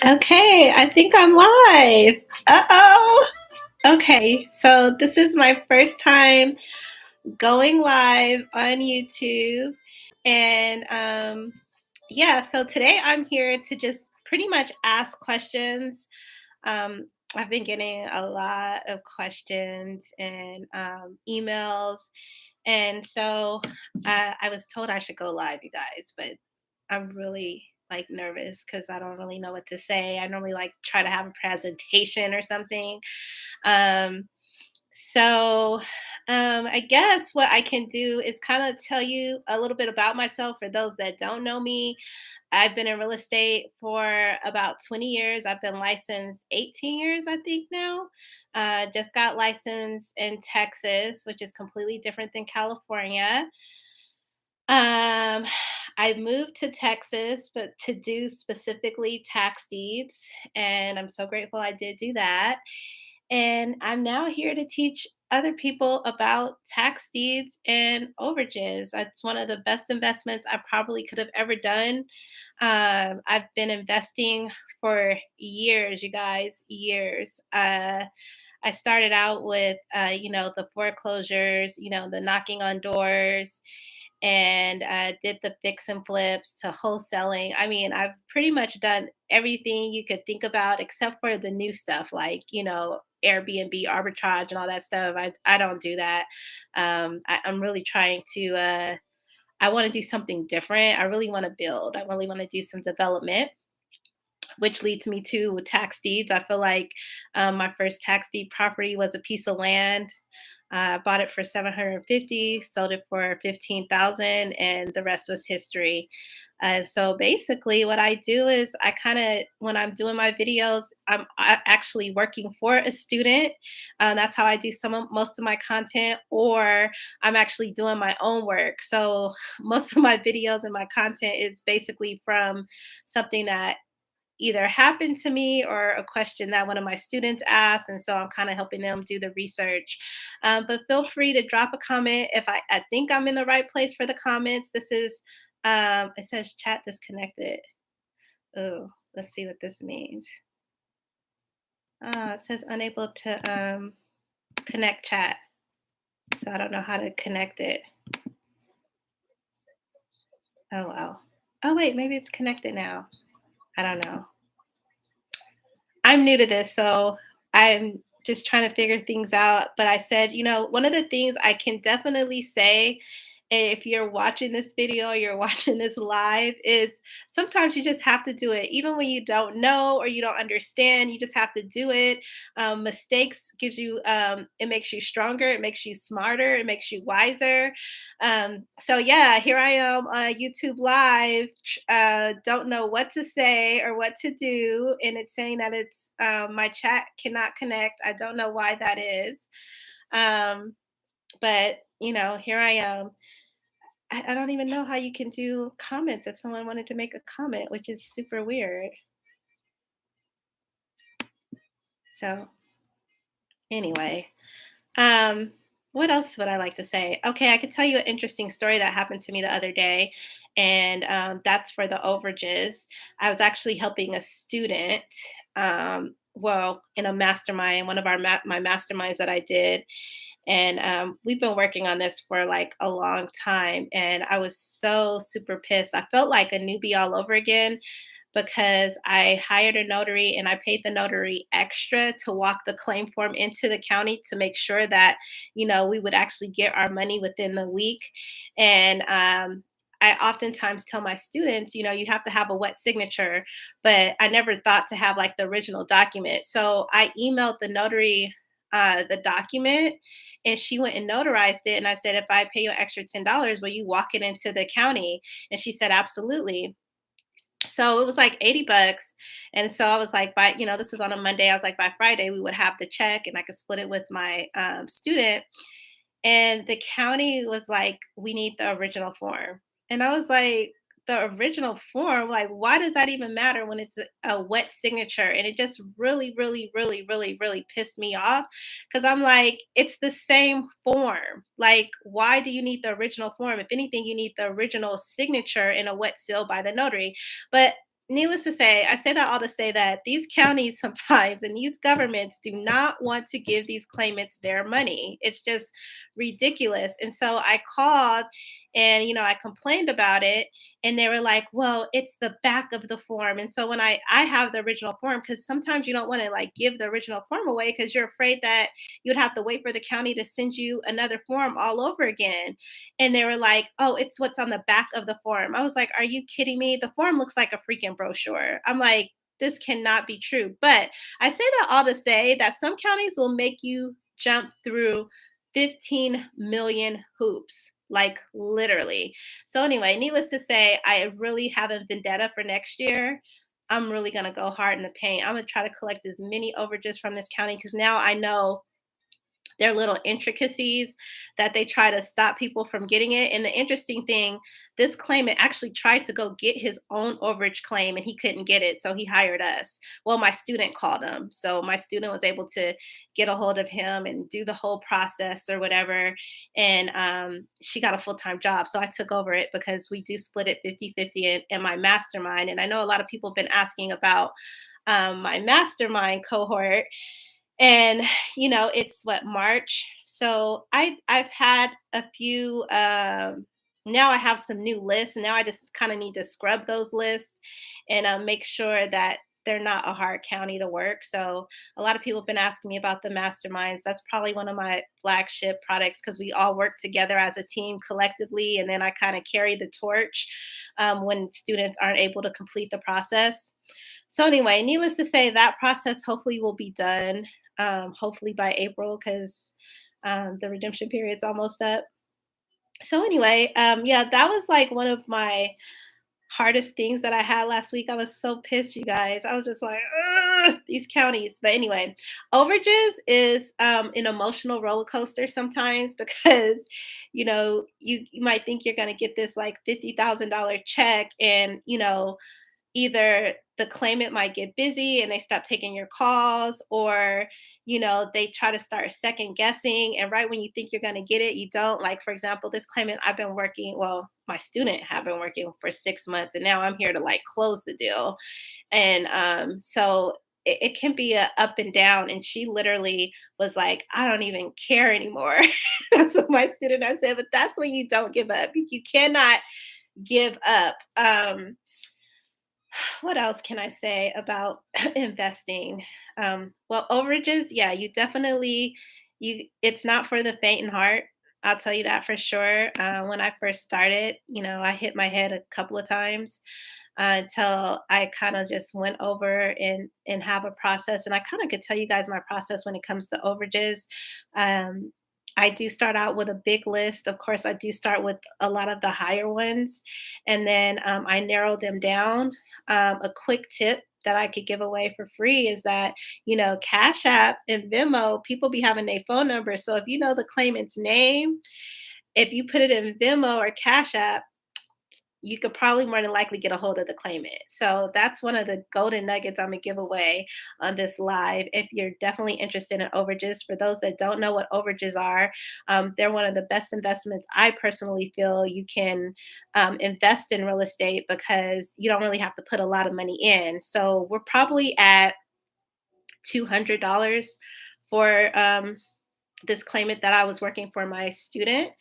Okay, I think I'm live. Uh-oh. Okay, so this is my first time going live on YouTube. And yeah, so today I'm here to just pretty much ask questions. I've been getting a lot of questions and emails. And so I was told I should go live, you guys, but I'm really like nervous because I don't really know what to say. I normally like try to have a presentation or something. Um, so I guess what I can do is kind of tell you a little bit about myself for those that don't know me. I've been in real estate for about 20 years. I've been licensed 18 years, I think now. Just got licensed in Texas, which is completely different than California. Um, I moved to Texas, but to do specifically tax deeds, and I'm so grateful I did do that. And I'm now here to teach other people about tax deeds and overages. It's one of the best investments I probably could have ever done. I've been investing for years, you guys, years. I started out with, the foreclosures, the knocking on doors, and did the fix and flips to wholesaling. I mean, I've pretty much done everything you could think about except for the new stuff like, Airbnb arbitrage and all that stuff. I don't do that. I'm really trying to, I want to do something different. I really want to build, I really want to do some development, which leads me to tax deeds. I feel like my first tax deed property was a piece of land. I bought it for 750, sold it for 15,000, and the rest was history. And so basically, what I do is I kind of, when I'm doing my videos, actually working for a student. That's how I do most of my content, or I'm actually doing my own work. So most of my videos and my content is basically from something that either happened to me or a question that one of my students asked. And so I'm kind of helping them do the research. But feel free to drop a comment if I think I'm in the right place for the comments. This is, it says chat disconnected. Oh, let's see what this means. It says unable to connect chat. So I don't know how to connect it. Oh, wow. Oh, wait, maybe it's connected now. I don't know. I'm new to this, so I'm just trying to figure things out. But I said, one of the things I can definitely say if you're watching this video, you're watching this live, is sometimes you just have to do it. Even when you don't know or you don't understand, you just have to do it. Mistakes gives you, it makes you stronger, it makes you smarter, it makes you wiser. So yeah, here I am on YouTube Live. Don't know what to say or what to do, and it's saying that it's my chat cannot connect. I don't know why that is, um, but here I am. I don't even know how you can do comments if someone wanted to make a comment, which is super weird. So anyway, um, what else would I like to say? Okay, I could tell you an interesting story that happened to me the other day, and that's for the overages. I was actually helping a student, well, in a mastermind, one of my masterminds that I did, and we've been working on this for like a long time. And I was so super pissed. I felt like a newbie all over again because I hired a notary and I paid the notary extra to walk the claim form into the county to make sure that, we would actually get our money within the week. And I oftentimes tell my students, you have to have a wet signature, but I never thought to have like the original document. So I emailed the notary the document, and she went and notarized it. And I said, if I pay you an extra $10, will you walk it into the county? And she said, absolutely. So it was like 80 bucks. And so I was like, this was on a Monday. I was like, by Friday, we would have the check and I could split it with my student. And the county was like, we need the original form. And I was like, the original form, like, why does that even matter when it's a wet signature? And it just really, really, really, really, really pissed me off because I'm like, it's the same form. Like, why do you need the original form? If anything, you need the original signature in a wet seal by the notary. But Needless to say, I say that all to say that these counties sometimes and these governments do not want to give these claimants their money. It's just ridiculous. And so I called and I complained about it and they were like, "Well, it's the back of the form." And so when I have the original form cuz sometimes you don't want to like give the original form away cuz you're afraid that you'd have to wait for the county to send you another form all over again. And they were like, "Oh, it's what's on the back of the form." I was like, "Are you kidding me? The form looks like a freaking brochure." I'm like, "This cannot be true." But I say that all to say that some counties will make you jump through 15 million hoops, like literally. So, anyway, needless to say, I really have a vendetta for next year. I'm really going to go hard in the paint. I'm going to try to collect as many overages from this county because now I know their little intricacies that they try to stop people from getting it. And the interesting thing, this claimant actually tried to go get his own overage claim and he couldn't get it. So he hired us. Well, my student called him. So my student was able to get a hold of him and do the whole process or whatever. And she got a full time job. So I took over it because we do split it 50-50 in my mastermind. And I know a lot of people have been asking about my mastermind cohort, and it's what, March. So I've had a few now I have some new lists. Now I just kind of need to scrub those lists and make sure that they're not a hard county to work. So a lot of people have been asking me about the masterminds. That's probably one of my flagship products because we all work together as a team collectively, and then I kind of carry the torch when students aren't able to complete the process. So anyway, needless to say, that process hopefully will be done, hopefully by April because the redemption period's almost up. So anyway, yeah, that was like one of my hardest things that I had last week. I was so pissed, you guys. I was just like, "Ugh, these counties." But anyway, overages is an emotional roller coaster sometimes because you might think you're going to get this like $50,000 check, and either the claimant might get busy and they stop taking your calls, or they try to start second guessing, and right when you think you're going to get it, you don't. Like, for example, this claimant, I've been working, well, my student have been working for 6 months, and now I'm here to like close the deal. And so it can be a up and down, and she literally was like, "I don't even care anymore." That's what my student, I said, but that's when you don't give up. You cannot give up. What else can I say about investing? Well, overages, yeah, you definitely, it's not for the faint in heart. I'll tell you that for sure. When I first started, I hit my head a couple of times until I kind of just went over and have a process. And I kind of could tell you guys my process when it comes to overages. Um, I do start out with a big list. Of course, I do start with a lot of the higher ones, and then I narrow them down. A quick tip that I could give away for free is that, Cash App and Venmo, people be having their phone number. So if you know the claimant's name, if you put it in Venmo or Cash App, you could probably more than likely get a hold of the claimant. So that's one of the golden nuggets I'm gonna give away on this live. If you're definitely interested in overages, for those that don't know what overages are, they're one of the best investments I personally feel you can invest in real estate because you don't really have to put a lot of money in. So we're probably at $200 for this claimant that I was working for my student.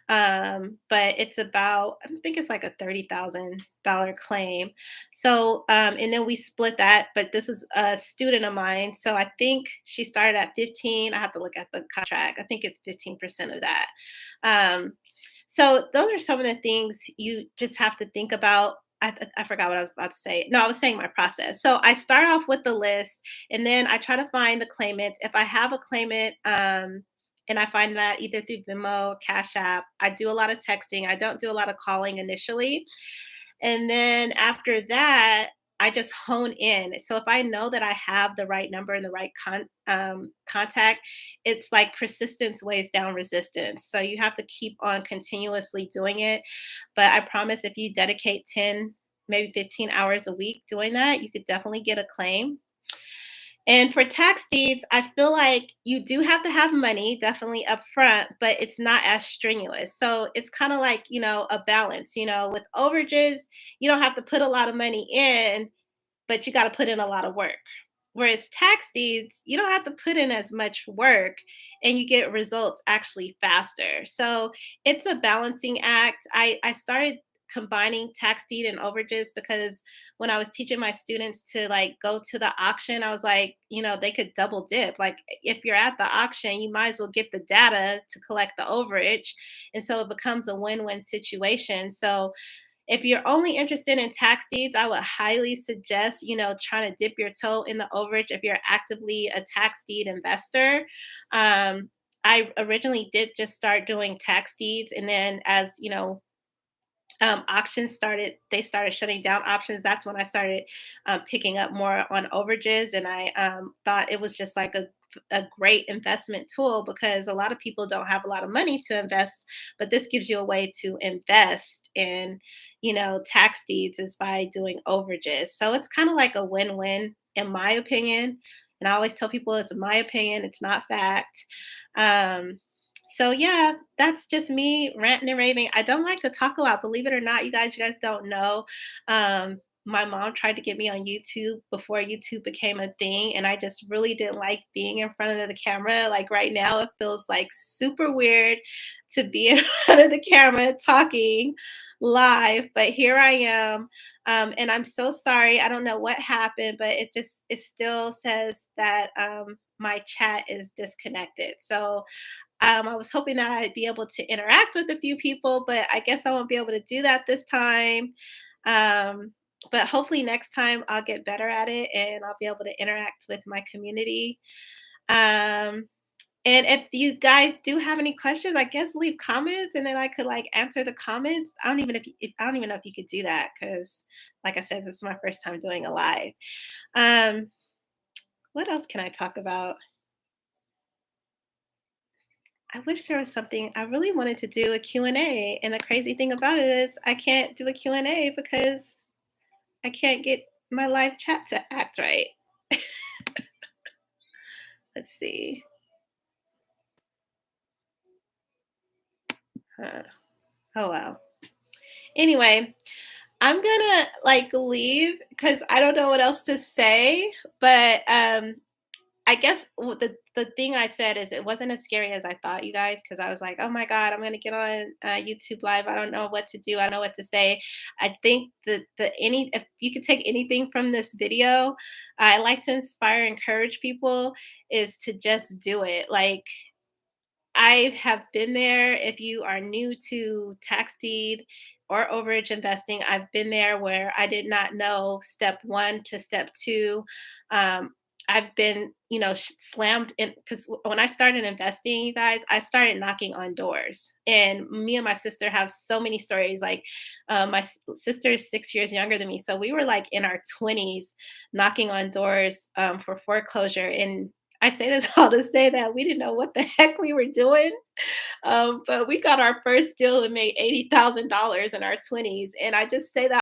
But it's about, I think it's like a $30,000 claim. So, and then we split that, but this is a student of mine. So I think she started at 15. I have to look at the contract. I think it's 15% of that. Um, so those are some of the things you just have to think about. I forgot what I was about to say. No, I was saying my process. So I start off with the list, and then I try to find the claimants. If I have a claimant, and I find that either through Venmo, Cash App, I do a lot of texting. I don't do a lot of calling initially. And then after that, I just hone in. So if I know that I have the right number and the right contact, it's like persistence weighs down resistance. So you have to keep on continuously doing it. But I promise if you dedicate 10, maybe 15 hours a week doing that, you could definitely get a claim. And for tax deeds, I feel like you do have to have money definitely up front, but it's not as strenuous. So it's kind of like, a balance. With overages, you don't have to put a lot of money in, but you got to put in a lot of work. Whereas tax deeds, you don't have to put in as much work and you get results actually faster. So it's a balancing act. I started combining tax deed and overages because when I was teaching my students to like go to the auction, I was like, they could double dip. Like if you're at the auction, you might as well get the data to collect the overage. And so it becomes a win-win situation. So if you're only interested in tax deeds, I would highly suggest, trying to dip your toe in the overage if you're actively a tax deed investor. Um, I originally did just start doing tax deeds, and then as auctions started, they started shutting down options. That's when I started picking up more on overages, and I thought it was just like a great investment tool because a lot of people don't have a lot of money to invest, but this gives you a way to invest in, tax deeds is by doing overages. So it's kind of like a win-win, in my opinion. And I always tell people it's my opinion, it's not fact. Um, so yeah, that's just me ranting and raving. I don't like to talk a lot, believe it or not, you guys don't know. My mom tried to get me on YouTube before YouTube became a thing, and I just really didn't like being in front of the camera. Like right now, it feels like super weird to be in front of the camera talking live, but here I am. And I'm so sorry. I don't know what happened, but it still says that my chat is disconnected. So I was hoping that I'd be able to interact with a few people, but I guess I won't be able to do that this time. Um, but hopefully next time I'll get better at it and I'll be able to interact with my community. Um, and if you guys do have any questions, I guess leave comments and then I could like answer the comments. I don't even know if you could do that because, like I said, this is my first time doing a live. Um, what else can I talk about? I wish there was something I really wanted to do a Q&A, and the crazy thing about it is I can't do a Q&A because I can't get my live chat to act right. Let's see. Huh. Oh wow. Anyway, I'm gonna like leave because I don't know what else to say. But I guess the thing I said is it wasn't as scary as I thought, you guys, because I was like, "Oh my god, I'm gonna get on YouTube Live. I don't know what to do. I don't know what to say." I think that the any if you could take anything from this video, I like to inspire, encourage people is to just do it. Like I have been there. If you are new to tax deed or overage investing, I've been there where I did not know step one to step two. Um, I've been, slammed in because when I started investing, you guys, I started knocking on doors. And me and my sister have so many stories. Like, sister is 6 years younger than me. So we were like in our 20s knocking on doors for foreclosure. And I say this all to say that we didn't know what the heck we were doing. But we got our first deal and made $80,000 in our 20s. And I just say that